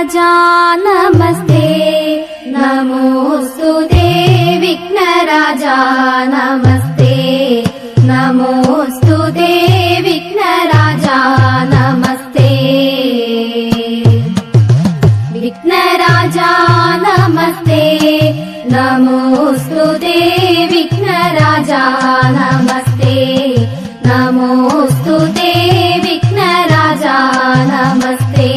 विघ्नराजा नमस्ते नमोस्तुते विघ्नराजा नमस्ते नमोस्तुते विघ्नराजा नमस्ते विघ्नराजा नमस्ते नमोस्तुते विघ्नराजा नमस्ते नमोस्तुते विघ्नराजा नमस्ते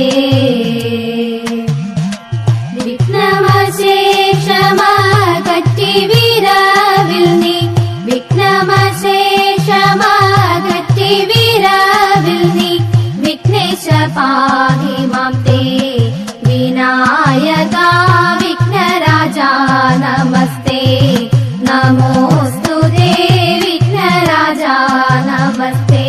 विघ्नमशेषमगറ്റി വിരവിൽ നീ വിഘ്നമശേഷമഗറ്റി വിരവിൽ നീ വിഘ്നേശ പാഹി മാം തേ വിനായക വിഘ്നരാജാ നമസ്തേ നമോസ്തുതേ വിഘ്നരാജാ നമസ്തേ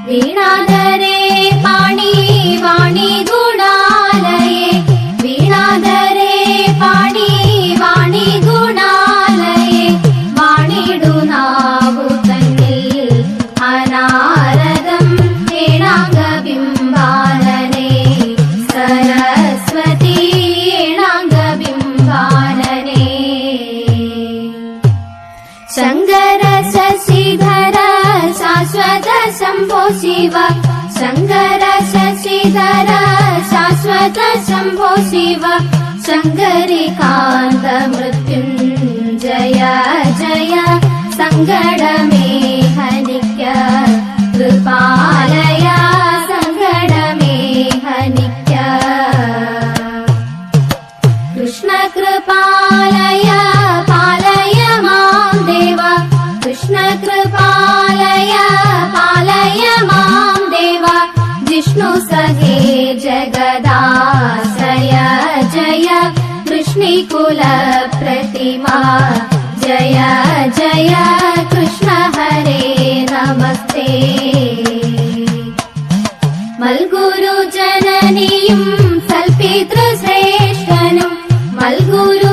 വീണാധരേ പാണി വാണി ഗുണാലയേ വീണാധരേ പാണി വാണി ഗുണാലയേ വാണിടുനാവു തന്നിൽ അനാരദം ഏണാംഗബിംബാലനേ സരസ്വതി ഏണാംഗബിംബാലനേ ശങ്കര ശശിധര ಶಾಶ್ವತ ಶಂಭೋ ಶಿವ ಶಂಕರ ಶಶಿಧರ ಶಾಶ್ವತ ಶಂಭೋ ಶಿವ ಶಂಕರಿಕಾಂತ ಮೃತ್ಯುಂಜಯ ಜಯ ಸಂಗಡಮೇ ಹನಿಕ್ಯ ಕೃಪಾಲಯ ಸಂಗಡಮೇ ಹನಿಕ್ಯ ಕೃಷ್ಣ ಕೃಪಾಲಯ ಪಾಲಯ ಮಾಂ ದೇವ ಕೃಷ್ಣ ಕೃಪಾಲಯ ಪಾಲಯ ಮಾಂ ದೇವ ಜಿಷ್ಣು ಸಖೇ ಜಗದಾಶ್ರಯ ಜಯ ಕೃಷ್ಣಿಕುಲ ಪ್ರತಿಮಾ ಜಯ ಜಯ ಕೃಷ್ಣ ಹರೇ ನಮಸ್ತೆ മൽഗുരു ജനനിയും സൽപിതൃ ശ്രേഷ്ഠനും മൽഗുരു